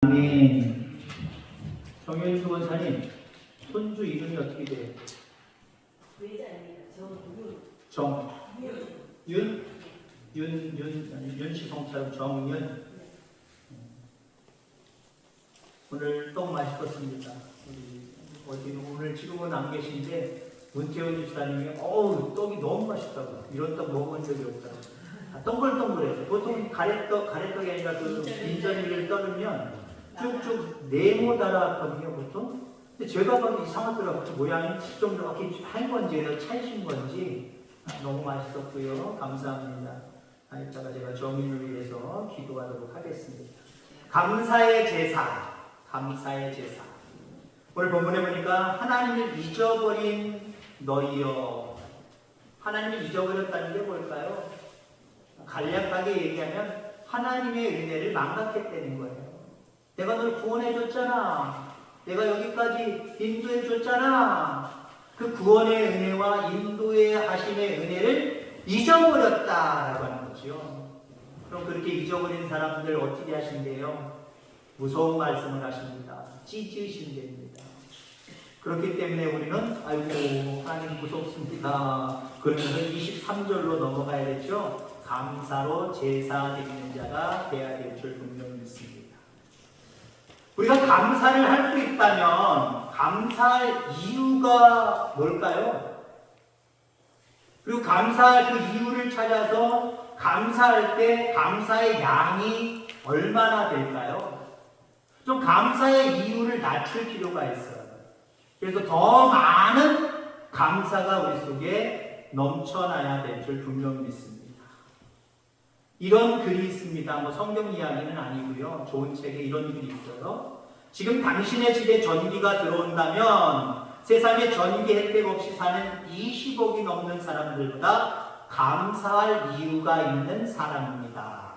아멘. 정현수 원사님, 손주 이름이 어떻게 돼요? 외자입니다. 윤시성처럼 정윤. 오늘 떡 맛있었습니다. 오늘 지금은 안 계신데 문태훈 집사님이 떡이 너무 맛있다고, 이런 떡 먹어본 적이 없다고. 동글동글해서 보통 가래떡이 아니라 그 인절미를 떠르면 쭉쭉 네모 달았거든요, 보통. 근데 제가 봐도 이상하더라고요. 모양이 좀 이렇게 한 건지 찰진 건지. 너무 맛있었고요. 감사합니다. 이따가 제가 정인을 위해서 기도하도록 하겠습니다. 감사의 제사. 오늘 본문에 보니까 하나님을 잊어버린 너희여. 하나님을 잊어버렸다는 게 뭘까요? 간략하게 얘기하면 하나님의 은혜를 망각했다는 거예요. 내가 널 구원해줬잖아. 내가 여기까지 인도해줬잖아. 그 구원의 은혜와 인도의 하심의 은혜를 잊어버렸다라고 하는 거죠. 그럼 그렇게 잊어버린 사람들 어떻게 하신대요? 무서운 말씀을 하십니다. 찢으신답니다. 그렇기 때문에 우리는 아이고 하나님 무섭습니다. 그러면서 23절로 넘어가야겠죠. 감사로 제사 드리는 자가 되어야 될 줄 분명히 믿습니다. 우리가 감사를 할 수 있다면 감사할 이유가 뭘까요? 그리고 감사할 그 이유를 찾아서 감사할 때 감사의 양이 얼마나 될까요? 좀 감사의 이유를 낮출 필요가 있어요. 그래서 더 많은 감사가 우리 속에 넘쳐나야 될 줄 분명히 믿습니다. 이런 글이 있습니다. 성경 이야기는 아니고요. 좋은 책에 이런 글이 있어요. 지금 당신의 집에 전기가 들어온다면 세상에 전기 혜택 없이 사는 20억이 넘는 사람들보다 감사할 이유가 있는 사람입니다.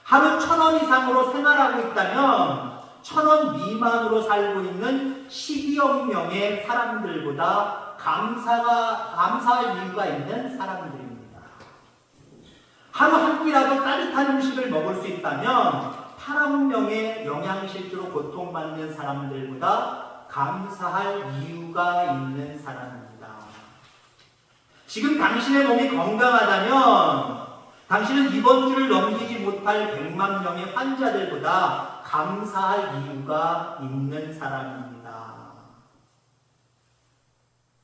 하루 1,000원 이상으로 생활하고 있다면 1,000원 미만으로 살고 있는 12억 명의 사람들보다 감사할 이유가 있는 사람들입니다. 하루 한 끼라도 따뜻한 음식을 먹을 수 있다면 8억 명의 영양실조로 고통받는 사람들보다 감사할 이유가 있는 사람입니다. 지금 당신의 몸이 건강하다면 당신은 이번 주를 넘기지 못할 100만 명의 환자들보다 감사할 이유가 있는 사람입니다.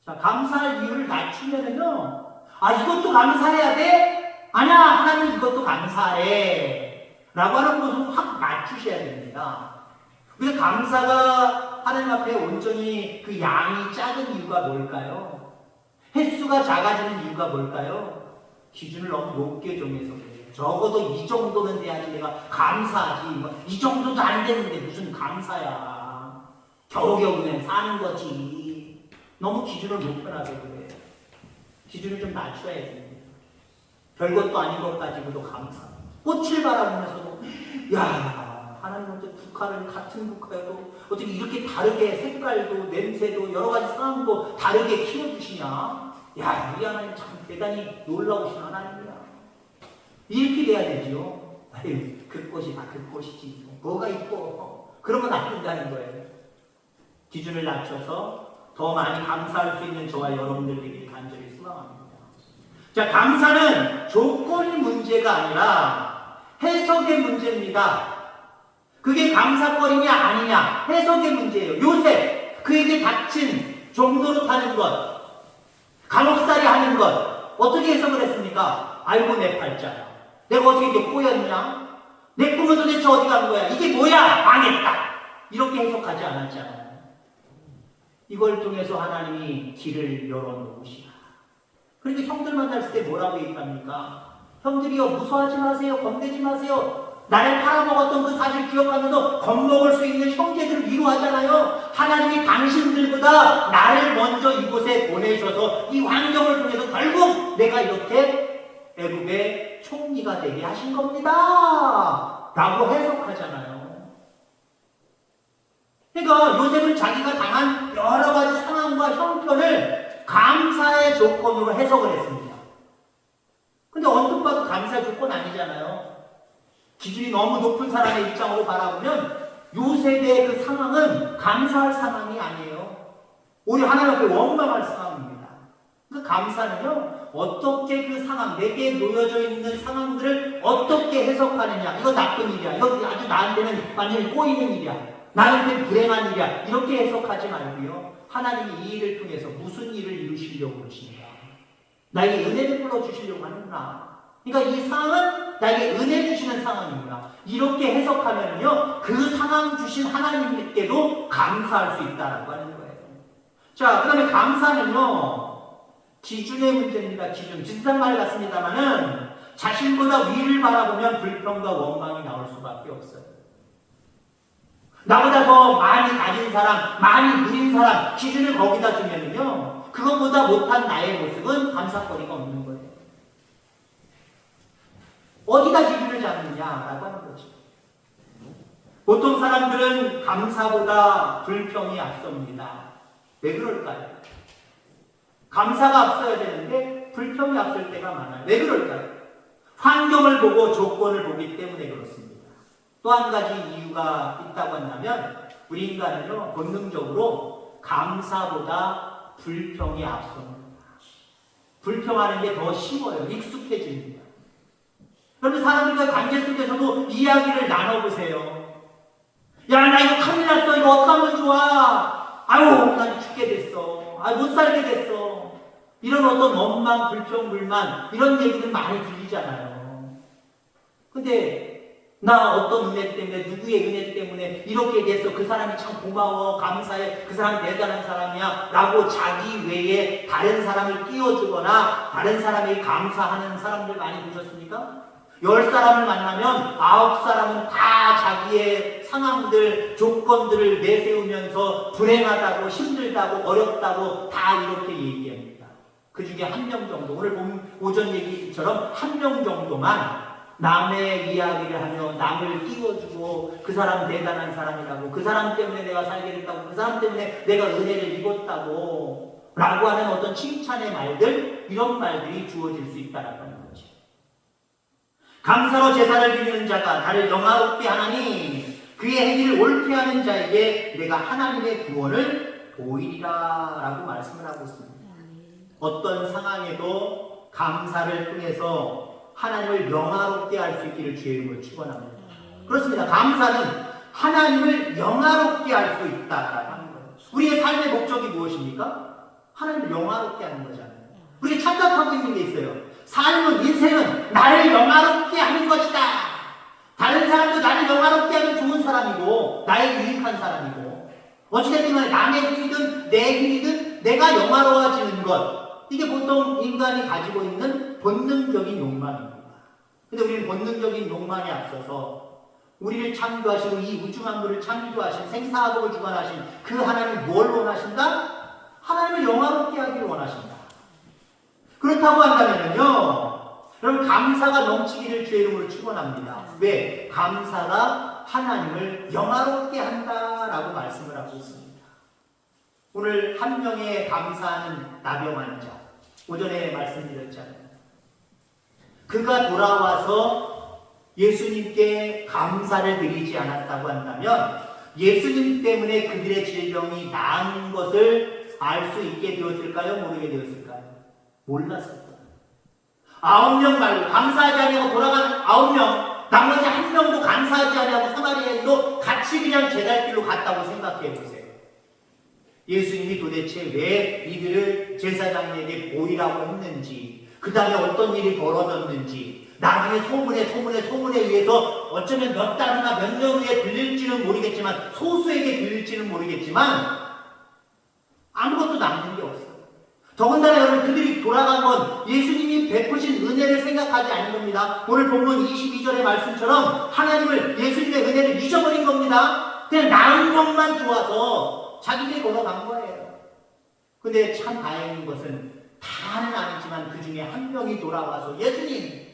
자, 감사할 이유를 낮추면은요, 이것도 감사해야 돼? 아니야, 하나님 이것도 감사해. 라고 하는 것은 확 낮추셔야 됩니다. 근데 감사가 하나님 앞에 온전히 그 양이 작은 이유가 뭘까요? 횟수가 작아지는 이유가 뭘까요? 기준을 너무 높게 정해서 그래요. 적어도 이 정도는 돼야지 내가 감사하지. 이 정도도 안 되는데 무슨 감사야. 겨우겨우 그냥 사는 거지. 너무 기준을 높여놔서 그래. 기준을 좀 낮춰야 됩니다. 별것도 아닌 것 가지고도 감사. 꽃을 바라보면서도 하나님한테 국화를 같은 국화여도 어떻게 이렇게 다르게 색깔도 냄새도 여러 가지 상황도 다르게 키워주시냐? 우리 하나님 참 대단히 놀라우신 하나님이야. 이렇게 돼야 되지요. 그 꽃이 다 그 꽃이지. 뭐가 이뻐? 그러면 안 된다는 거예요. 기준을 낮춰서 더 많이 감사할 수 있는 저와 여러분들 되기를 간절히 소망합니다. 자, 감사는 조건이 문제가 아니라 해석의 문제입니다. 그게 감사거리냐 아니냐 해석의 문제예요. 요셉, 그에게 닥친 종도로 타는 것, 감옥살이 하는 것 어떻게 해석을 했습니까? 아이고 내 팔자야. 내가 어떻게 이렇게 꼬였냐? 내 꿈은 도대체 어디 간 거야? 이게 뭐야? 망했다. 이렇게 해석하지 않았잖아요. 이걸 통해서 하나님이 길을 열어놓으시라. 그러니까 형들 만났을 때 뭐라고 얘기합니까? 형들이요, 무서워하지 마세요. 겁내지 마세요. 나를 팔아먹었던 그 사실 기억하면서 겁먹을 수 있는 형제들을 위로하잖아요. 하나님이 당신들보다 나를 먼저 이곳에 보내셔서 이 환경을 통해서 결국 내가 이렇게 애굽의 총리가 되게 하신 겁니다. 라고 해석하잖아요. 그러니까 요셉은 자기가 당한 여러 가지 상황과 형편을 감사의 조건으로 해석을 했습니다. 근데 언뜻 봐도 감사의 조건 아니잖아요. 기준이 너무 높은 사람의 입장으로 바라보면 요 세대의 그 상황은 감사할 상황이 아니에요. 오히려 하나님 앞에 원망할 상황입니다. 그 감사는요, 어떻게 그 상황, 내게 놓여져 있는 상황들을 어떻게 해석하느냐. 이거 나쁜 일이야. 이거 아주 나한테는 완전히 꼬이는 일이야. 나한테는 불행한 일이야. 이렇게 해석하지 말고요. 하나님이 이 일을 통해서 무슨 일을 이루시려고 그러시는가. 나에게 은혜를 불러주시려고 하는구나. 그러니까 이 상황은 나에게 은혜 주시는 상황이구나. 이렇게 해석하면요, 그 상황 주신 하나님께도 감사할 수 있다라고 하는 거예요. 자, 그 다음에 감사는요, 기준의 문제입니다. 기준. 비슷한 말 같습니다만은 자신보다 위를 바라보면 불평과 원망이 나올 수밖에 없어요. 나보다 더 많이 가진 사람, 많이 누린 사람, 기준을 거기다 두면은요, 그것보다 못한 나의 모습은 감사거리가 없는 거예요. 어디다 기준을 잡느냐라고 하는 거죠. 보통 사람들은 감사보다 불평이 앞섭니다. 왜 그럴까요? 감사가 앞서야 되는데 불평이 앞설 때가 많아요. 왜 그럴까요? 환경을 보고 조건을 보기 때문에 그렇습니다. 또 한 가지 이유가 있다고 한다면 우리 인간은요, 본능적으로 감사보다 불평이 앞섭니다. 불평하는 게 더 쉬워요. 익숙해집니다. 그런데 사람들과 관계 속에서도 이야기를 나눠보세요. 야, 나 이거 큰일 났어. 이거 어떡하면 좋아. 아유, 나 죽게 됐어. 아, 못 살게 됐어. 이런 어떤 원망, 불평, 불만 이런 얘기들 많이 들리잖아요. 근데 나 어떤 은혜 때문에, 누구의 은혜 때문에 이렇게 됐어. 그 사람이 참 고마워, 감사해. 그 사람 대단한 사람이야. 라고 자기 외에 다른 사람을 띄워주거나 다른 사람에게 감사하는 사람들 많이 보셨습니까? 10사람을 만나면 9사람은 다 자기의 상황들, 조건들을 내세우면서 불행하다고, 힘들다고, 어렵다고 다 이렇게 얘기합니다. 그 중에 한 명 정도, 오늘 오전 얘기처럼 한 명 정도만 남의 이야기를 하며 남을 띄워주고 그 사람 대단한 사람이라고, 그 사람 때문에 내가 살게 됐다고, 그 사람 때문에 내가 은혜를 입었다고 라고 하는 어떤 칭찬의 말들, 이런 말들이 주어질 수 있다라고 하는 거죠. 감사로 제사를 드리는 자가 나를 영화롭게 하나니 그의 행위를 옳게 하는 자에게 내가 하나님의 구원을 보이리라 라고 말씀을 하고 있습니다. 어떤 상황에도 감사를 통해서 하나님을 영화롭게 할 수 있기를 주의 이름으로 축원합니다. 그렇습니다. 감사는 하나님을 영화롭게 할 수 있다라고 하는 거예요. 우리의 삶의 목적이 무엇입니까? 하나님을 영화롭게 하는 거잖아요. 우리가 착각하고 있는 게 있어요. 삶은, 인생은 나를 영화롭게 하는 것이다. 다른 사람도 나를 영화롭게 하면 좋은 사람이고 나에게 유익한 사람이고, 어찌됐든 간에 남의 힘이든 내 힘이든 내가 영화로워지는 것, 이게 보통 인간이 가지고 있는 본능적인 욕망입니다. 근데 우리는 본능적인 욕망에 앞서서 우리를 창조하시고 이 우주만물을 창조하신, 생사하복을 주관하신 그 하나님이 뭘 원하신다? 하나님을 영화롭게 하기를 원하신다. 그렇다고 한다면요, 여러분 감사가 넘치기를 주의 이름으로 축원합니다. 왜? 감사가 하나님을 영화롭게 한다라고 말씀을 하고 있습니다. 오늘 한 명의 감사하는 나병 환자, 오전에 말씀드렸잖아요. 그가 돌아와서 예수님께 감사를 드리지 않았다고 한다면 예수님 때문에 그들의 질병이 나은 것을 알 수 있게 되었을까요? 모르게 되었을까요? 몰랐을 거예요. 9명 말고 감사하지 않냐고 돌아가는 9명, 나머지 1명도 감사하지 않냐고 사마리아인도 같이 그냥 제갈길로 갔다고 생각해 보세요. 예수님이 도대체 왜 이들을 제사장에게 보이라고 했는지, 그 다음에 어떤 일이 벌어졌는지, 나중에 소문에 의해서 어쩌면 몇 달이나 몇 년 후에 들릴지는 모르겠지만, 소수에게 들릴지는 모르겠지만 아무것도 남는 게 없어요. 더군다나 여러분, 그들이 돌아간 건 예수님이 베푸신 은혜를 생각하지 않은 겁니다. 오늘 본문 22절의 말씀처럼 하나님을, 예수님의 은혜를 잊어버린 겁니다. 그냥 나은 것만 좋아서 자기들이 걸어간 거예요. 근데 참 다행인 것은 다는 아니지만 그 중에 한 명이 돌아와서 예수님이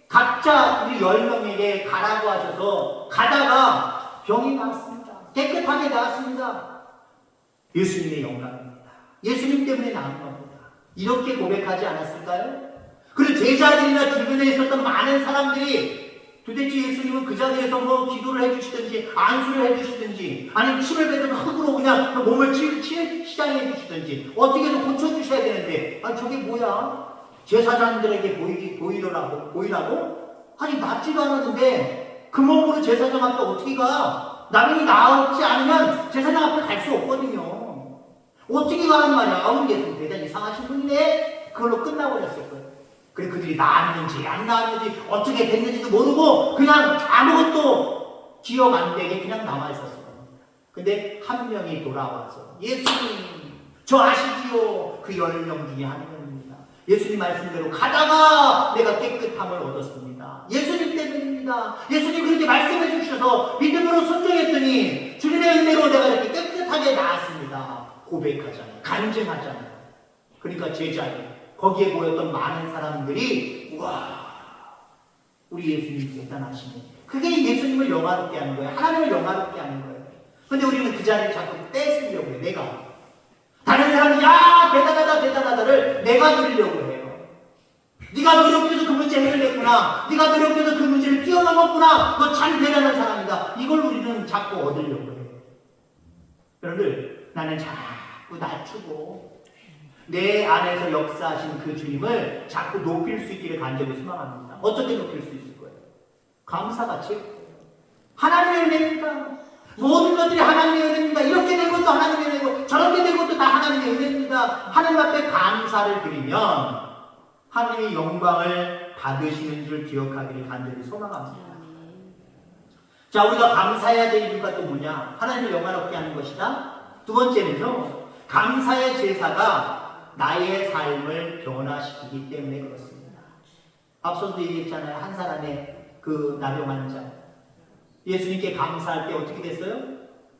각자 우리 10명에게 가라고 하셔서 가다가 병이 나았습니다. 깨끗하게 나았습니다. 예수님의 영광입니다. 예수님 때문에 나은 겁니다. 이렇게 고백하지 않았을까요? 그리고 제자들이나 주변에 있었던 많은 사람들이 도대체 예수님은 그 자리에서 뭐 기도를 해주시든지 안수를 해주시든지 아니면 침을 뱉어서 흙으로 그냥 몸을 치장해 주시든지 어떻게 해서 고쳐주셔야 되는데 아니 저게 뭐야? 제사장들에게 보이라고? 아니 낫지도 않았는데 그 몸으로 제사장 앞에 어떻게 가? 남이 나았지 않으면 제사장 앞에 갈 수 없거든요. 어떻게 가란 말이야? 우리 예수님 대단히 이상하신 분이네. 그걸로 끝나버렸을 거예요. 그래 그들이 나았는지 안 나았는지 어떻게 됐는지도 모르고 그냥 아무것도 기억 안 되게 그냥 남아있었어요. 근데 한 명이 돌아와서 예수님 저 아시지요? 그 10명 중에 한 명입니다. 예수님 말씀대로 가다가 내가 깨끗함을 얻었습니다. 예수님 때문입니다. 예수님 그렇게 말씀해 주셔서 믿음으로 순종했더니 주님의 은혜로 내가 이렇게 깨끗하게 나았습니다. 고백하잖아요. 간증하잖아요. 그러니까 제자들 거기에 모였던 많은 사람들이 와 우리 예수님 대단하시네. 그게 예수님을 영화롭게 하는 거예요. 하나님을 영화롭게 하는 거예요. 근데 우리는 그 자리를 자꾸 뺏으려고 해요. 내가 다른 사람이 야 대단하다를 내가 누리려고 해요. 네가 노력해서 그 문제 해결했구나. 네가 노력해서 그 문제를 뛰어넘었구나. 너 참 대단한 사람이다. 이걸 우리는 자꾸 얻으려고 해요. 여러분들 나는 자꾸 낮추고 내 안에서 역사하신 그 주님을 자꾸 높일 수 있기를 간절히 소망합니다. 어떻게 높일 수 있을 거예요? 감사같이 하나님의 은혜입니다. 모든 것들이 하나님의 은혜입니다. 이렇게 된 것도 하나님의 은혜고 저렇게 된 것도 다 하나님의 은혜입니다. 하나님 앞에 감사를 드리면 하나님의 영광을 받으시는 줄 기억하기를 간절히 소망합니다. 자, 우리가 감사해야 될 이유가 또 뭐냐? 하나님을 영화롭게 하는 것이다. 두 번째는요, 감사의 제사가 나의 삶을 변화시키기 때문에 그렇습니다. 앞서도 얘기했잖아요. 한 사람의 그 나병 자 예수님께 감사할 때 어떻게 됐어요?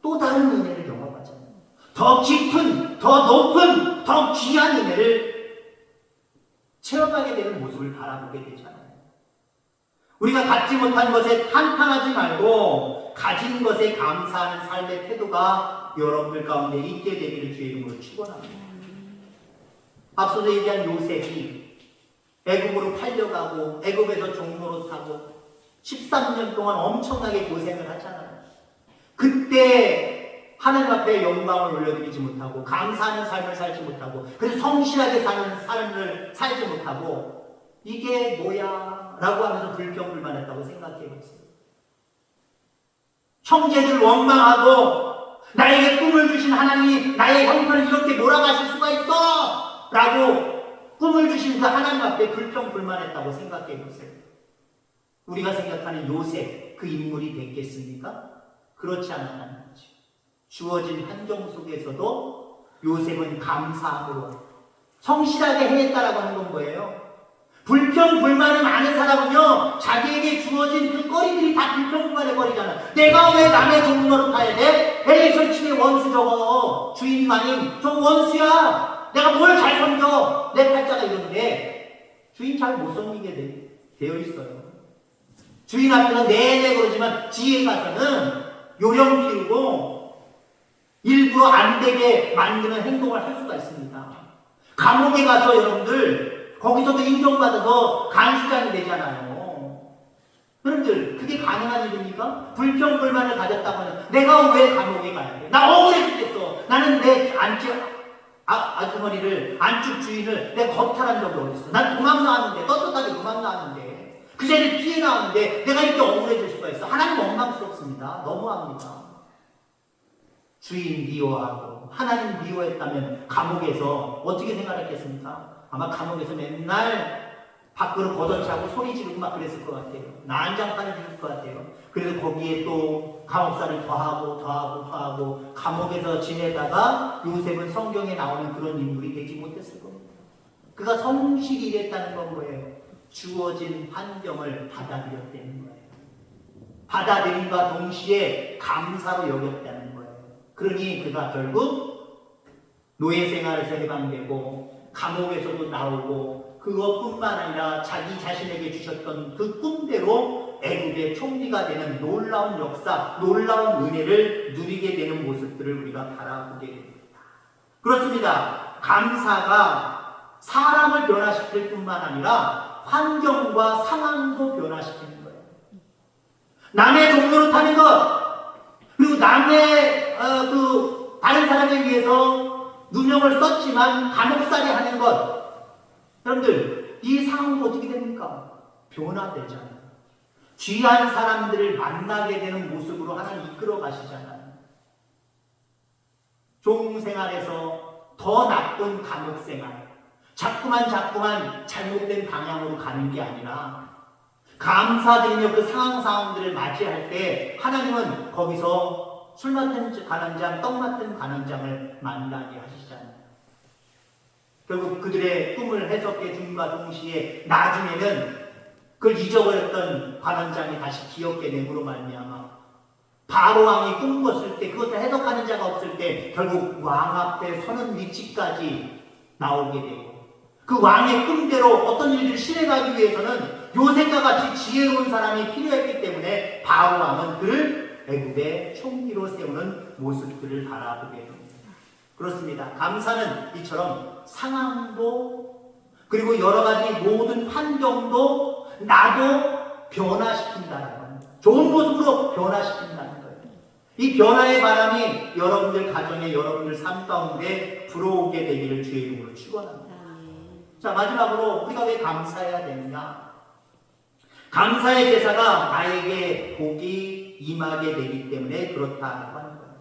또 다른 은혜를 경험하잖아요. 더 깊은, 더 높은, 더 귀한 은혜를 체험하게 되는 모습을 바라보게 되잖아요. 우리가 갖지 못한 것에 한탄하지 말고 가진 것에 감사하는 삶의 태도가 여러분들 가운데 있게 되기를 주의 이름으로 축원합니다. 앞서서 얘기한 요셉이 애굽으로 팔려가고 애굽에서 종노릇하고 13년 동안 엄청나게 고생을 하잖아요. 그때 하나님 앞에 영광을 올려드리지 못하고 감사하는 삶을 살지 못하고 그래서 성실하게 사는 삶을 살지 못하고 이게 뭐야? 라고 하면서 불평불만했다고 생각해보세요. 형제들 원망하고 나에게 꿈을 주신 하나님이 나의 형편을 이렇게 몰아가실 수가 있어! 라고 꿈을 주신 그 하나님 앞에 불평불만했다고 생각해보세요. 우리가 생각하는 요셉 그 인물이 됐겠습니까? 그렇지 않았다는 거죠. 주어진 환경 속에서도 요셉은 감사함으로 성실하게 해냈다라고 하는 건 뭐예요? 불평불만이 많은 사람은요 자기에게 주어진 그 거리들이 다 불평불만의 거리잖아. 내가 왜 남의 좋은 거로 타야 돼? 에이 저 집에 원수 저거 주인 마님 저 원수야. 내가 뭘 잘 섬겨. 내 팔자가 이런데 주인 잘 못 섬기게 되어 있어요. 주인 앞에서 내내 그러지만 뒤에 가서는 요령 피우고 일부러 안 되게 만드는 행동을 할 수가 있습니다. 감옥에 가서 여러분들 거기서도 인정받아서 간수장이 되잖아요. 여러분들 그게 가능한 일입니까? 불평불만을 가졌다고 하면 내가 왜 감옥에 가야 돼? 나 억울해 죽겠어. 나는 내 아주머니를 안쪽 주인을 내가 겁탈한 적이 어딨어. 난 도망 나왔는데 떳떳하게 도망 나왔는데 그 자리에 피해 나왔는데 내가 이렇게 억울해질 수가 있어. 하나님 원망스럽습니다. 너무합니다. 주인 미워하고 하나님 미워했다면 감옥에서 어떻게 생활했겠습니까? 아마 감옥에서 맨날 밖으로 걷어차고 소리 지르고 막 그랬을 것 같아요. 난장판을 지를 것 같아요. 그래서 거기에 또 감옥살을 더하고 감옥에서 지내다가 요셉은 성경에 나오는 그런 인물이 되지 못했을 겁니다. 그가 성실히 일했다는 건 뭐예요? 주어진 환경을 받아들였다는 거예요. 받아들임과 동시에 감사로 여겼다는 거예요. 그러니 그가 결국 노예 생활에서 해방되고 감옥에서도 나오고 그것뿐만 아니라 자기 자신에게 주셨던 그 꿈대로 애굽의 총리가 되는 놀라운 역사, 놀라운 은혜를 누리게 되는 모습들을 우리가 바라보게 됩니다. 그렇습니다. 감사가 사람을 변화시킬 뿐만 아니라 환경과 상황도 변화시키는 거예요. 남의 종로를 타는 것, 그리고 남의 다른 사람에 위해서 누명을 썼지만 감옥살이 하는 것, 여러분들 이 상황도 어떻게 됩니까? 변화되잖아요. 귀한 사람들을 만나게 되는 모습으로 하나님 이끌어 가시잖아요. 종생활에서 더 나쁜 감옥생활, 자꾸만 잘못된 방향으로 가는 게 아니라 감사드리며 그 상황들을 맞이할 때 하나님은 거기서 술 맡은 관원장, 떡 맡은 관원장을 만나게 하시잖아요. 결국 그들의 꿈을 해석해 줌과 동시에 나중에는 그걸 잊어버렸던 관원장이 다시 기억해 내므로 말미암아 바로 왕이 꿈 꿨을 때 그것을 해석하는 자가 없을 때 결국 왕 앞에 서는 위치까지 나오게 되고 그 왕의 꿈대로 어떤 일들을 실행하기 위해서는 요셉과 같이 지혜로운 사람이 필요했기 때문에 바로 왕은 그를 애굽의 총리로 세우는 모습들을 바라보게 됩니다. 그렇습니다. 감사는 이처럼 상황도 그리고 여러 가지 모든 환경도 나도 변화시킨다는 겁니다. 좋은 모습으로 변화시킨다는 거예요. 이 변화의 바람이 여러분들 가정에 여러분들 삶 가운데 불어오게 되기를 주의 이름으로 축원합니다. 자, 마지막으로 우리가 왜 감사해야 되느냐? 감사의 제사가 나에게 복이 임하게 되기 때문에 그렇다라고 하는 거예요.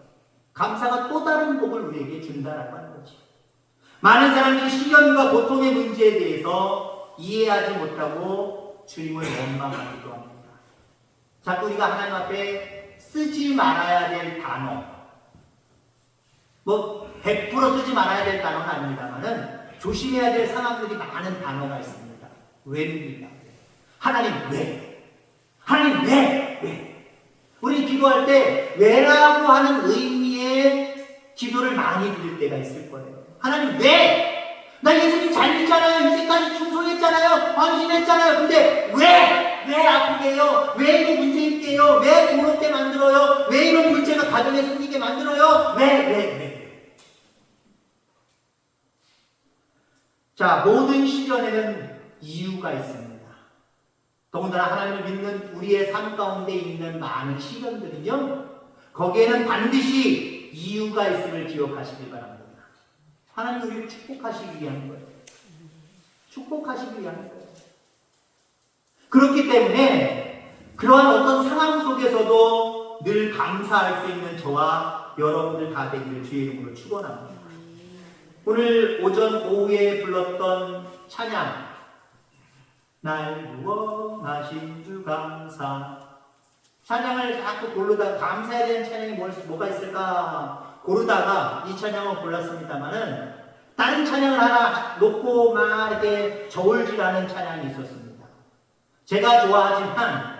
감사가 또 다른 복을 우리에게 준다라고 하는 거죠. 많은 사람들이 시련과 고통의 문제에 대해서 이해하지 못하고 주님을 원망하기도 합니다. 자꾸 우리가 하나님 앞에 쓰지 말아야 될 단어, 100% 쓰지 말아야 될 단어는 아닙니다만은 조심해야 될 상황들이 많은 단어가 있습니다. 왜입니다. 하나님 왜? 하나님 왜? 우리 기도할 때 왜라고 하는 의미의 기도를 많이 드릴 때가 있을 거예요. 하나님 왜? 나 예수님 잘 믿잖아요. 이제까지 충성했잖아요. 헌신했잖아요. 근데 왜 아프게 해요? 왜 이거 문제 있게 해요? 왜 돈 없게 만들어요? 왜 이런 문제가 가정에 생기게 만들어요? 왜? 자, 모든 시련에는 이유가 있습니다. 더군다나 하나님을 믿는 우리의 삶 가운데 있는 많은 시련들은요, 거기에는 반드시 이유가 있음을 기억하시기 바랍니다. 하나님이 우리를 축복하시기 위한 거예요. 축복하시기 위한 거예요. 그렇기 때문에 그러한 어떤 상황 속에서도 늘 감사할 수 있는 저와 여러분들 다 되기를 주의 이름으로 축원합니다. 오늘 오전 오후에 불렀던 찬양, 날 구원하신 주 감사, 찬양을 자꾸 고르다가 감사해야 되는 찬양이 뭐가 있을까 고르다가 이 찬양을 골랐습니다만은 다른 찬양을 하나 놓고 막 이렇게 저울질하는 찬양이 있었습니다. 제가 좋아하지만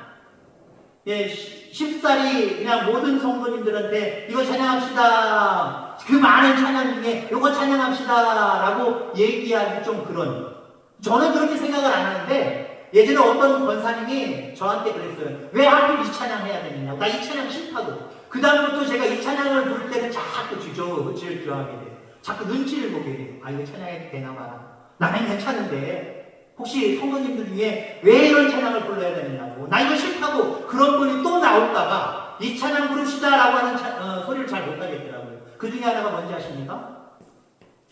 쉽사리 그냥 모든 성도님들한테 이거 찬양합시다. 그 많은 찬양 중에 이거 찬양합시다 라고 얘기하기 좀 그런, 저는 그렇게 생각을 안 하는데 예전에 어떤 권사님이 저한테 그랬어요. 왜 하필 이 찬양 해야 되느냐고. 나 이 찬양 싫다고. 그 다음부터 제가 이 찬양을 부를 때는 자꾸 주저하게 돼요. 자꾸 눈치를 보게 돼요. 아, 이거 찬양해도 되나 봐라. 나는 괜찮은데 혹시 성도님들 중에 왜 이런 찬양을 불러야 되느냐고, 나 이거 싫다고 그런 분이 또 나올까봐 이 찬양 부릅시다 라고 하는 소리를 잘 못하겠더라고요. 그 중에 하나가 뭔지 아십니까?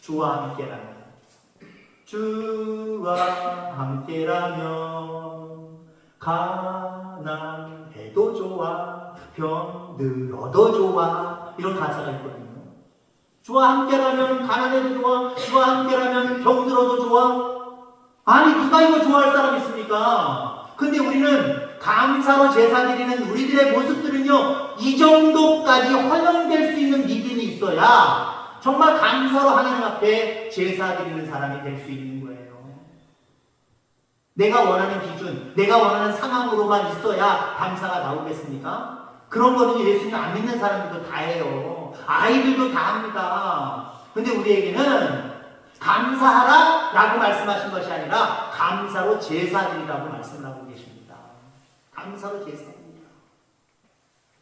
주와 함께라면. 주와 함께라면 가난해도 좋아, 병들어도 좋아, 이런 가사가 있거든요. 주와 함께라면 가난해도 좋아, 주와 함께라면 병들어도 좋아. 아니, 누가 이거 좋아할 사람 있습니까? 근데 우리는 감사로 제사 드리는 우리들의 모습들은요, 이 정도까지 허용될 수 있는 믿음이 있어야 정말 감사로 하나님 앞에 제사 드리는 사람이 될 수 있는 거예요. 내가 원하는 기준, 내가 원하는 상황으로만 있어야 감사가 나오겠습니까? 그런 거는 예수님 안 믿는 사람들도 다 해요. 아이들도 다 합니다. 근데 우리에게는 감사하라 라고 말씀하신 것이 아니라 감사로 제사 드리라고 말씀을 하고 계십니다. 감사로 제사 드립니다.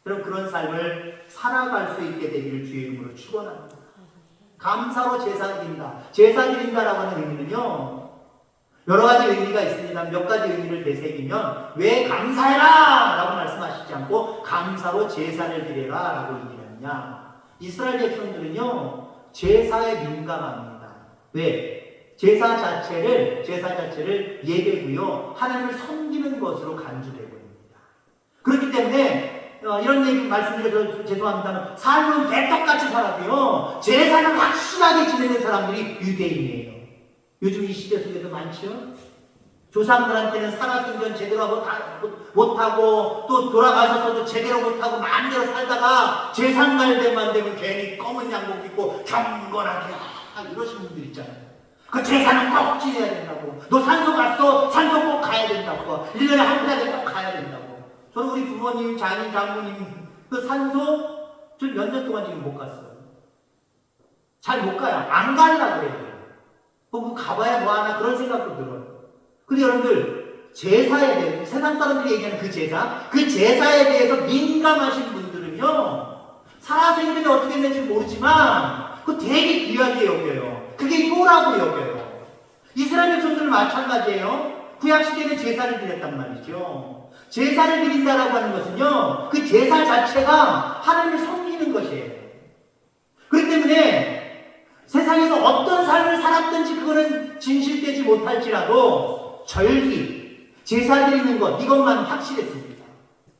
그럼 그런 삶을 살아갈 수 있게 되기를 주의 이름으로 축원합니다. 감사로 제사 드린다. 제사 드린다라고 하는 의미는요, 여러 가지 의미가 있습니다. 몇 가지 의미를 되새기면, 왜 감사해라! 라고 말씀하시지 않고, 감사로 제사를 드려라! 라고 얘기를 하느냐. 이스라엘 백성들은요, 제사에 민감합니다. 왜? 제사 자체를 예배고요, 하나님을 섬기는 것으로 간주되고 있습니다. 그렇기 때문에, 이런 얘기 말씀드려서 죄송합니다만, 삶은 배떡같이 살아도요, 제사는 확실하게 지내는 사람들이 유대인이에요. 요즘 이 시대 속에도 많죠? 조상들한테는 살아생전 제대로 못하고, 또 돌아가셔서도 제대로 못하고, 마음대로 살다가, 제삿날 때만 되면 괜히 검은 양복 입고, 경건하게, 이러시는 분들 있잖아요. 그 제사는 꼭 지내야 된다고. 너 산소 갔어? 산소 꼭 가야 된다고. 1년에 한 달에 꼭 가야 된다고. 저는 우리 부모님, 장모님, 그 산소, 저 몇 년 동안 지금 못 갔어요. 잘 못 가요. 안 가려고 그래요. 뭐 가봐야 뭐하나 그런 생각도 들어요. 근데 여러분들, 제사에 대해, 세상 사람들이 얘기하는 그 제사에 대해서 민감하신 분들은요, 살아생전에 어떻게 했는지 모르지만, 그거 되게 귀하게 여겨요. 그게 효라고 여겨요. 이스라엘 백성들은 마찬가지예요. 구약시대는 제사를 드렸단 말이죠. 제사를 드린다라고 하는 것은요, 그 제사 자체가 하나님을 섬기는 것이에요. 그렇기 때문에 세상에서 어떤 삶을 살았든지 그거는 진실되지 못할지라도 절기, 제사 드리는 것, 이것만 확실했습니다.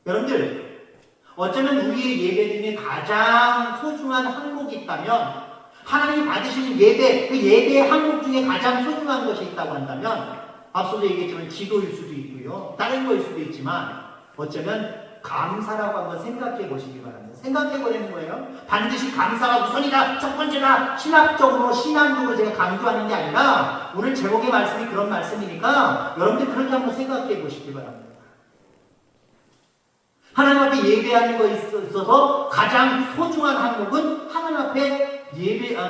여러분들, 어쩌면 우리의 예배 중에 가장 소중한 항목이 있다면, 하나님이 받으시는 예배, 그 예배의 항목 중에 가장 소중한 것이 있다고 한다면, 앞서도 얘기했지만 기도일 수도 있고요, 다른 거일 수도 있지만, 어쩌면 감사라고 한번 생각해 보시기 바랍니다. 생각해 보라는 거예요. 반드시 감사가 우선이다, 첫 번째다, 신학적으로, 신앙적으로 제가 강조하는 게 아니라, 오늘 제목의 말씀이 그런 말씀이니까, 여러분들 그렇게 한번 생각해 보시기 바랍니다. 하나님 앞에 예배하는 것에 있어서 가장 소중한 항목은 하나님 앞에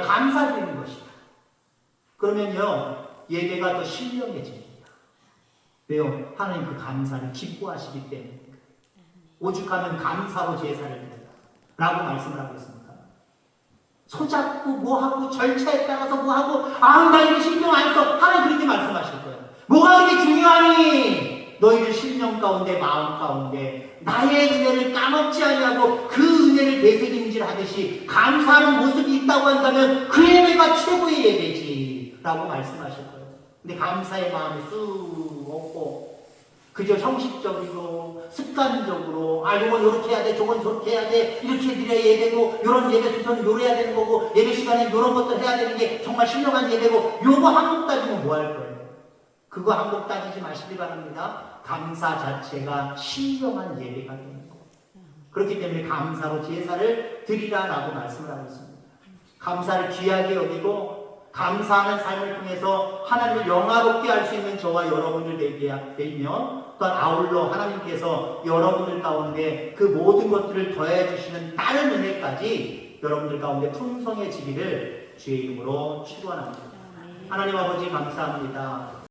감사드리는 것이다. 그러면요, 예배가 더 신령해집니다. 왜요? 하나님 그 감사를 기뻐하시기 때문입니다. 오죽하면 감사로 제사를 드린다 라고 말씀을 하고 있습니다. 손잡고 뭐하고 절차에 따라서 뭐하고 나 이거 신경 안 써. 하나님 그렇게 말씀하실 거예요. 뭐가 그렇게 중요하니? 너희들 심령 가운데 마음 가운데 나의 은혜를 까먹지 아니하고 그 은혜를 되새김질 하듯이 감사하는 모습이 있다고 한다면 그 예배가 최고의 예배지 라고 말씀하실 거예요. 근데 감사의 마음이 쑥 없고 그저 형식적이고 습관적으로 요건 요렇게 해야 돼, 저건 저렇게 해야 돼, 이렇게 드려야 예배고, 요런 예배 순서는 요래야 되는 거고, 예배 시간에 요런 것들 해야 되는 게 정말 신령한 예배고, 요거 한국 따지면 뭐 할 거예요? 그거 한국 따지지 마시기 바랍니다. 감사 자체가 신령한 예배가 되는 거예요. 그렇기 때문에 감사로 제사를 드리라라고 말씀을 하고 있습니다. 감사를 귀하게 여기고 감사하는 삶을 통해서 하나님을 영화롭게 할 수 있는 저와 여러분들 되며 또한 아울러 하나님께서 여러분들 가운데 그 모든 것들을 더해 주시는 다른 은혜까지 여러분들 가운데 풍성해지기를 주의 이름으로 축원합니다. 하나님 아버지 감사합니다.